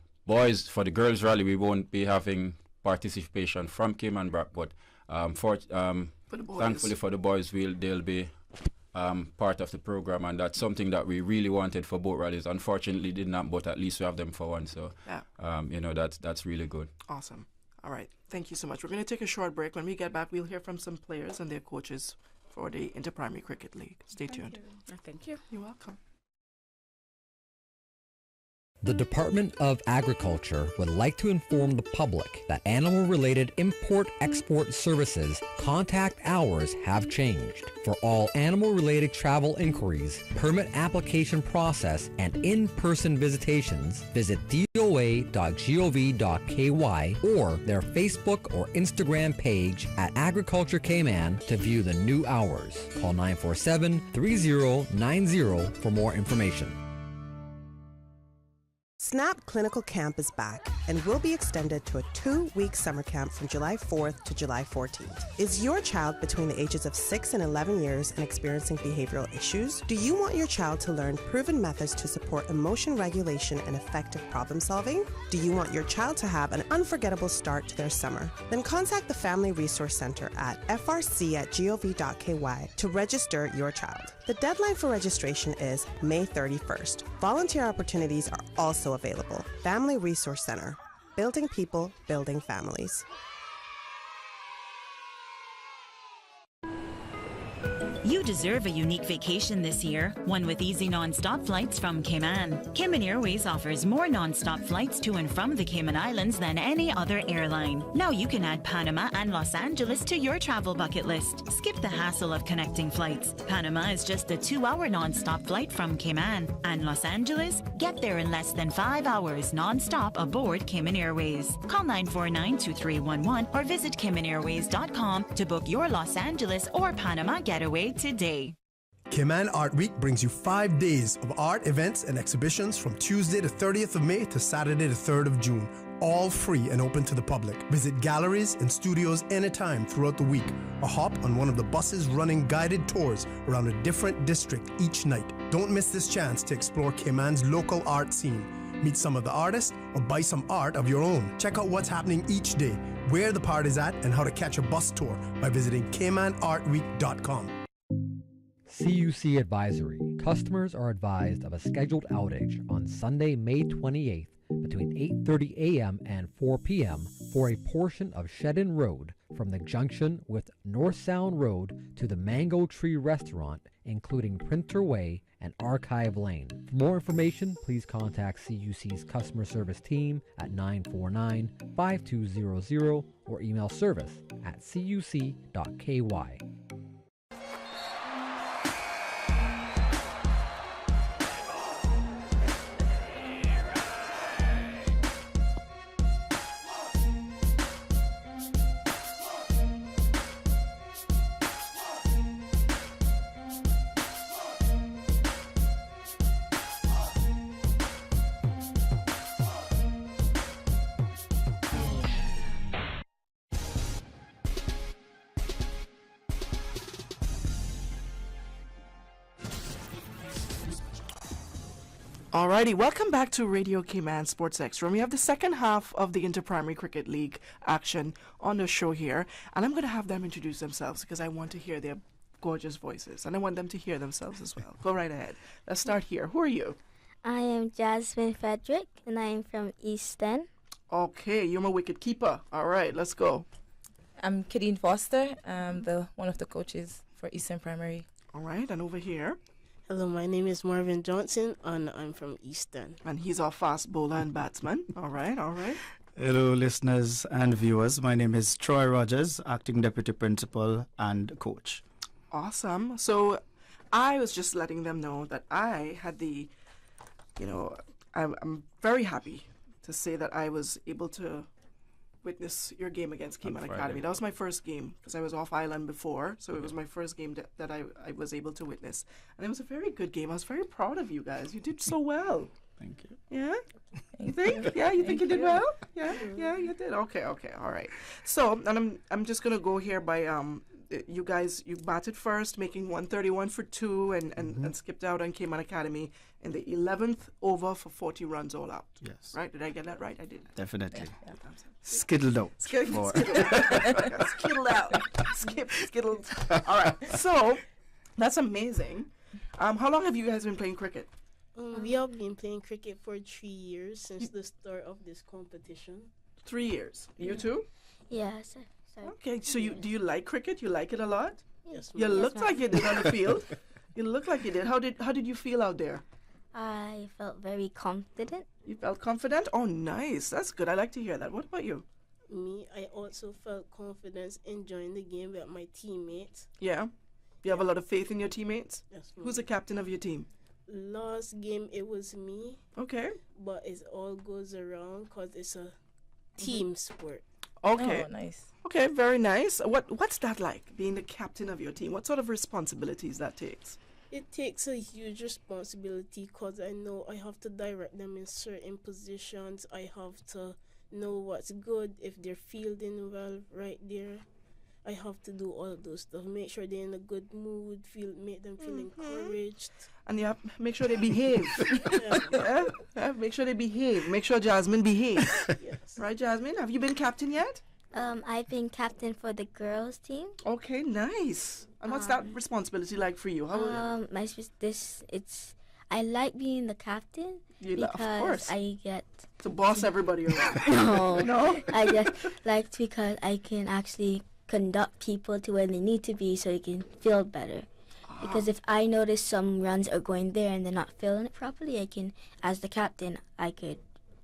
girls' rally, we won't be having participation from Cayman Brack, but thankfully for the boys, they'll be part of the program, and that's something that we really wanted for both rallies. Unfortunately, did not, but at least we have them for one. So, that's really good. Awesome. All right. Thank you so much. We're going to take a short break. When we get back, we'll hear from some players and their coaches for the Inter-Primary Cricket League. Stay tuned. Thank you. You're welcome. The Department of Agriculture would like to inform the public that animal-related import-export services contact hours have changed. For all animal-related travel inquiries, permit application process, and in-person visitations, visit doa.gov.ky or their Facebook or Instagram page at Agriculture Cayman to view the new hours. Call 947-3090 for more information. SNAP Clinical Camp is back and will be extended to a 2-week summer camp from July 4th to July 14th. Is your child between the ages of 6 and 11 years and experiencing behavioral issues? Do you want your child to learn proven methods to support emotion regulation and effective problem solving? Do you want your child to have an unforgettable start to their summer? Then contact the Family Resource Center at frc@gov.ky to register your child. The deadline for registration is May 31st. Volunteer opportunities are also available. Family Resource Center. Building people, building families. You deserve a unique vacation this year, one with easy non-stop flights from Cayman. Cayman Airways offers more non-stop flights to and from the Cayman Islands than any other airline. Now you can add Panama and Los Angeles to your travel bucket list. Skip the hassle of connecting flights. Panama is just a 2-hour non-stop flight from Cayman. And Los Angeles? Get there in less than 5 hours non-stop aboard Cayman Airways. Call 949-2311 or visit CaymanAirways.com to book your Los Angeles or Panama getaway today. Cayman Art Week brings you 5 days of art events and exhibitions from Tuesday the 30th of May to Saturday the 3rd of June, all free and open to the public. Visit galleries and studios anytime throughout the week or hop on one of the buses running guided tours around a different district each night. Don't miss this chance to explore Cayman's local art scene. Meet some of the artists or buy some art of your own. Check out what's happening each day, where the party's at, and how to catch a bus tour by visiting CaymanArtWeek.com. CUC Advisory. Customers are advised of a scheduled outage on Sunday, May 28th between 8:30 a.m. and 4 p.m. for a portion of Shedden Road from the junction with North Sound Road to the Mango Tree Restaurant, including Printer Way and Archive Lane. For more information, please contact CUC's customer service team at 949-5200 or email service@cuc.ky. Alrighty, welcome back to Radio Cayman Sports Extra. We have the second half of the Inter-Primary Cricket League action on the show here, and I'm going to have them introduce themselves because I want to hear their gorgeous voices, and I want them to hear themselves as well. Go right ahead. Let's start here. Who are you? I am Jasmine Frederick, and I am from Easton. Okay, you're my wicket keeper. All right, let's go. I'm Kadeen Foster. I'm one of the coaches for Eastern Primary. All right, and over here? Hello, my name is Marvin Johnson, and I'm from Easton. And he's our fast bowler and batsman. All right, all right. Hello, listeners and viewers. My name is Troy Rogers, acting deputy principal and coach. Awesome. So I was just letting them know that I had I'm very happy to say that I was able to witness your game against Cayman Academy. That was my first game because I was off island before, so it was my first game that I was able to witness, and it was a very good game. I was very proud of you guys. You did so well. Thank you. Yeah, you think? Yeah, you think you did well? Yeah, you did. Okay, all right. So, and I'm just gonna go here by you guys. You batted first, making 131 for 2, and skipped out on Cayman Academy in the 11th over for 40 runs all out. Yes. Right? Did I get that right? I did. Definitely. Yeah. Skittled out. Skittled out. Skittled. All right. So, that's amazing. How long have you guys been playing cricket? We have been playing cricket for 3 years since the start of this competition. 3 years. You too? Yes. Okay. So do you like cricket? You like it a lot? Yes. You looked like you did on the field. You look like you did. How did you feel out there? I felt very confident. You felt confident? Oh, nice. That's good. I like to hear that. What about you? Me, I also felt confidence enjoying the game with my teammates. Yeah? You have a lot of faith in your teammates? Yes. Who's the captain of your team? Last game, it was me. Okay. But it all goes around because it's a team sport. Okay. Oh, nice. Okay, very nice. What's that like, being the captain of your team? What sort of responsibilities that takes? It takes a huge responsibility because I know I have to direct them in certain positions. I have to know what's good, if they're fielding well right there. I have to do all of those stuff. Make sure they're in a good mood, make them feel encouraged. And you have make sure they behave. Yeah? Make sure they behave. Make sure Jasmine behaves. Yes. Right, Jasmine? Have you been captain yet? I've been captain for the girls' team. Okay, nice. And what's that responsibility like for you? I like being the captain of course. I get to boss everybody around. No, I just like because I can actually conduct people to where they need to be so they can feel better. Because if I notice some runs are going there and they're not feeling it properly, I can, as the captain, I could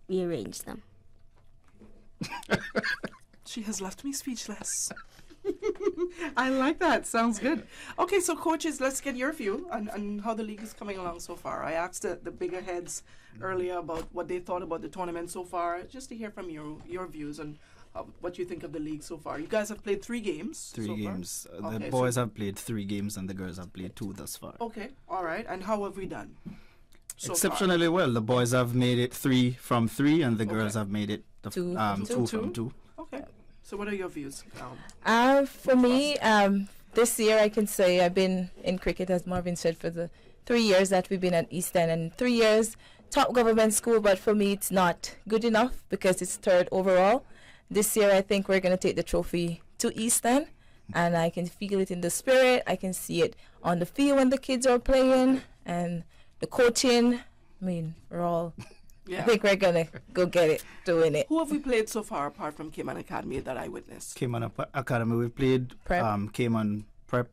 rearrange them. She has left me speechless. I like that. Sounds good. Okay, so coaches, let's get your view on how the league is coming along so far. I asked the bigger heads earlier about what they thought about the tournament so far, just to hear from your views on what you think of the league so far. You guys have played 3 games. Three games. Okay, the boys have played 3 games and the girls have played 2 thus far. Okay, all right. And how have we done? Exceptionally well. The boys have made it 3 from 3 and the girls have made it 2 from 2. Okay. So what are your views? For me, this year I can say I've been in cricket, as Marvin said, for the 3 years that we've been at East End, and 3 years top government school, but for me it's not good enough because it's 3rd overall. This year I think we're going to take the trophy to East End, and I can feel it in the spirit. I can see it on the field when the kids are playing, and the coaching. I mean, we're all I think we're gonna go get it, doing it. Who have we played so far apart from Cayman Academy that I witnessed? Cayman Academy, we played Cayman Prep.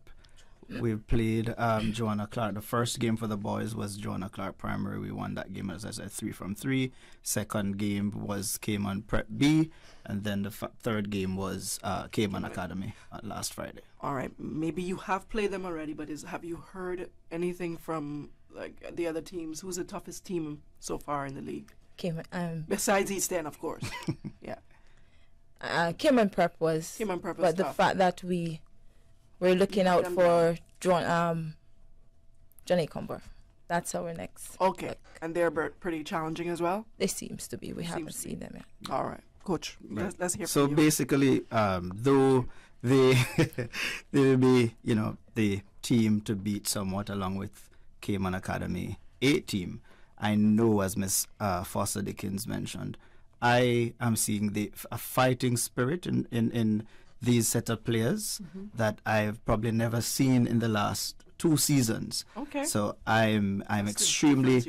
We played Joanna Clark. The first game for the boys was Joanna Clark Primary. We won that game, as I said, 3 from 3. Second game was Cayman Prep B. And then the third game was Cayman Academy last Friday. All right. Maybe you have played them already, but have you heard anything from like the other teams? Who's the toughest team so far in the league? Cayman, besides East End, of course. Yeah. Cayman Prep was. Cayman Prep was but tough. The fact that we're looking out for Johnny Comber. That's our next. Okay. And they're pretty challenging as well? They seems to be. We haven't seen them yet. All right. Coach, let's hear so from you. Basically, though they will be, the team to beat somewhat along with Cayman Academy A team, I know, as Miss Foster Dickens mentioned, I am seeing a fighting spirit in these set of players that I've probably never seen in the last 2 seasons. Okay. So I'm extremely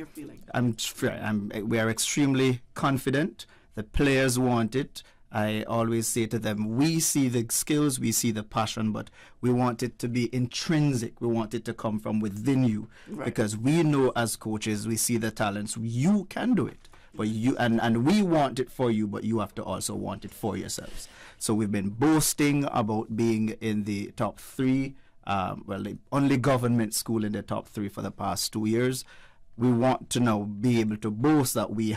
we are extremely confident. The players want it. I always say to them, we see the skills, we see the passion, but we want it to be intrinsic. We want it to come from within you. Right. Because we know as coaches, we see the talents. You can do it. But you and we want it for you, but you have to also want it for yourselves. So we've been boasting about being in the top 3, the only government school in the top 3 for the past 2 years. We want to now be able to boast that we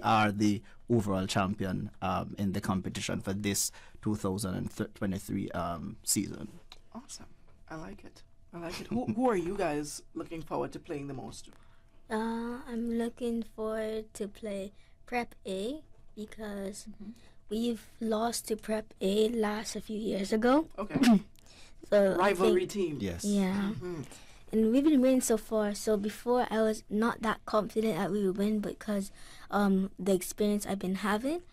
are the overall champion in the competition for this 2023 season. Awesome. I like it. Who are you guys looking forward to playing the most? I'm looking forward to play Prep A because we've lost to Prep A a few years ago. Okay. So rivalry team. Yes. Yeah. And we've been winning so far. So before I was not that confident that we would win, because the experience I've been having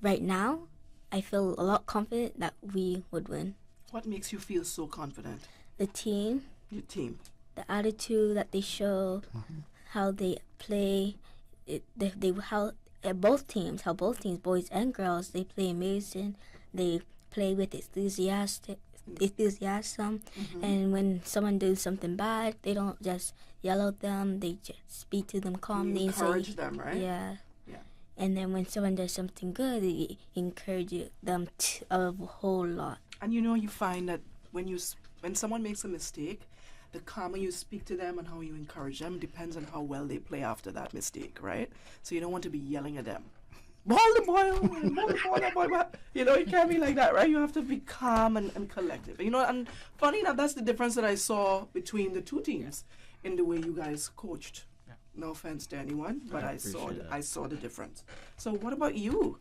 right now, I feel a lot confident that we would win. What makes you feel so confident? The team. Your team. The attitude that they show, how they play, how both teams, boys and girls, they play amazing. They play with enthusiasm. And when someone does something bad, they don't just yell at them. They just speak to them calmly. You encourage them, right? Yeah. And then when someone does something good, they encourage them a whole lot. And you find that when someone makes a mistake, the calmer you speak to them and how you encourage them depends on how well they play after that mistake, right? So you don't want to be yelling at them. Ball the boy. It can't be like that, right? You have to be calm and collective. And funny enough, that's the difference that I saw between the 2 teams in the way you guys coached. Yeah. No offense to anyone, but I saw the difference. So what about you?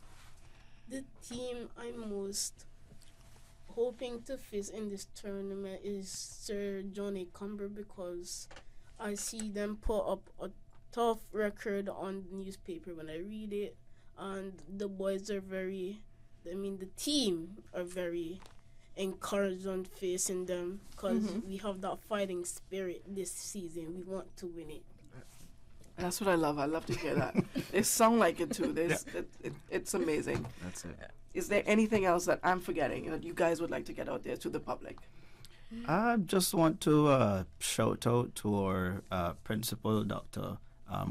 The team I'm most hoping to face in this tournament is Sir Johnny Comber, because I see them put up a tough record on the newspaper when I read it. And the boys are the team are very encouraged on facing them, because we have that fighting spirit this season. We want to win it. That's what I love. I love to hear that. They sound like it too. It's amazing. That's it. Is there anything else that I'm forgetting that you guys would like to get out there to the public? I just want to shout out to our principal, Dr.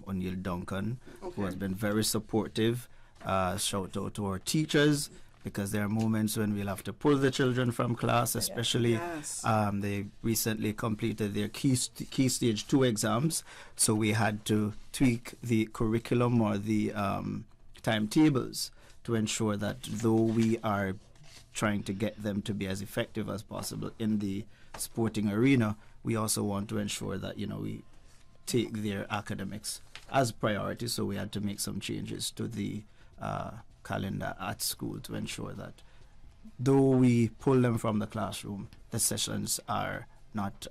O'Neill Duncan, who has been very supportive. Shout out to our teachers, because there are moments when we'll have to pull the children from class, especially they recently completed their key stage 2 exams, so we had to tweak the curriculum or the timetables to ensure that though we are trying to get them to be as effective as possible in the sporting arena, we also want to ensure that we take their academics as priority. So we had to make some changes to the calendar at school to ensure that though we pull them from the classroom, the sessions are not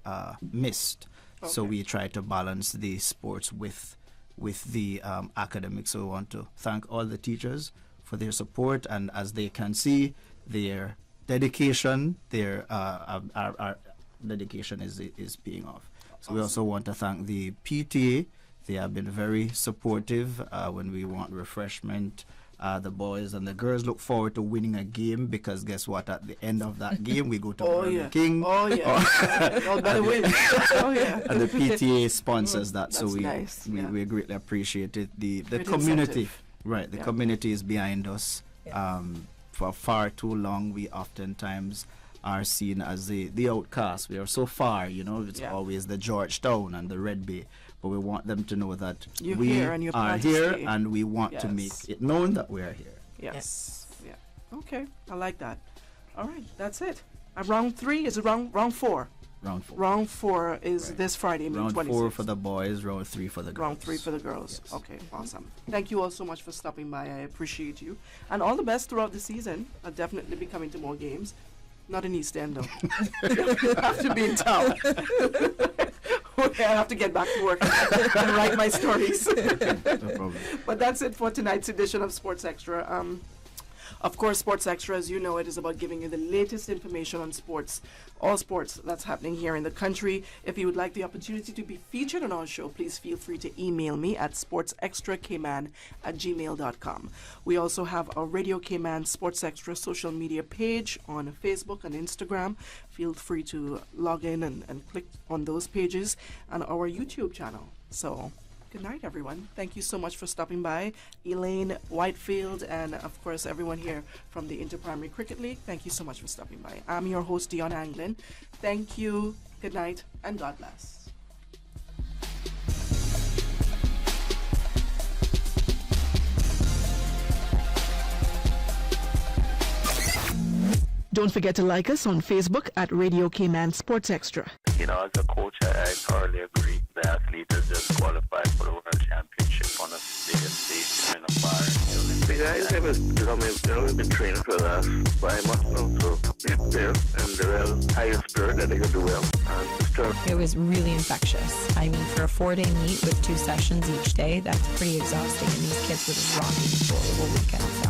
missed. Okay. So we try to balance the sports with the academics. So we want to thank all the teachers for their support, and as they can see, their dedication, our dedication is paying off. So we also want to thank the PTA, They have been very supportive when we want refreshment. The boys and the girls look forward to winning a game because guess what? At the end of that game, we go to Burger King. Oh, yeah. All better win. Oh, yeah. And the PTA sponsors that, so nice. we greatly appreciate it. The Great community, incentive. right? The community is behind us. For far too long, we oftentimes are seen as the outcast. We are so far, it's always the Georgetown and the Red Bay. But we want them to know that You're we here and you're are proud to here stay. and we want to make it known that we are here. Yes. Yeah. Okay. I like that. All right. That's it. Round 3 is round 4. Round 4. Round 4 is this Friday, May 26th. Round 4 for the boys, round 3 for the girls. Round 3 for the girls. Yes. Okay, awesome. Thank you all so much for stopping by. I appreciate you. And all the best throughout the season. I'll definitely be coming to more games. Not in East End, though. I have to be in town. I have to get back to work and write my stories. No problem. But that's it for tonight's edition of Sports Extra. Of course, Sports Extra, as you know, it is about giving you the latest information on sports, all sports that's happening here in the country. If you would like the opportunity to be featured on our show, please feel free to email me at sportsextrakman@gmail.com. We also have our Radio Cayman Sports Extra social media page on Facebook and Instagram. Feel free to log in and click on those pages, and our YouTube channel. So, good night, everyone. Thank you so much for stopping by. Elaine Whitefield and, of course, everyone here from the Inter-Primary Cricket League, thank you so much for stopping by. I'm your host, Dionne Anglin. Thank you, good night, and God bless. Don't forget to like us on Facebook at Radio Cayman Sports Extra. As a coach, I thoroughly agree. The athlete has just qualified for the World Championship on a bigger stage in a bar. The guys have been training for the last 5 months now, so they're there and they're all high in spirit that they can do well. It was really infectious. I mean, for a 4-day meet with 2 sessions each day, that's pretty exhausting, and these kids were just rocking for the whole weekend. So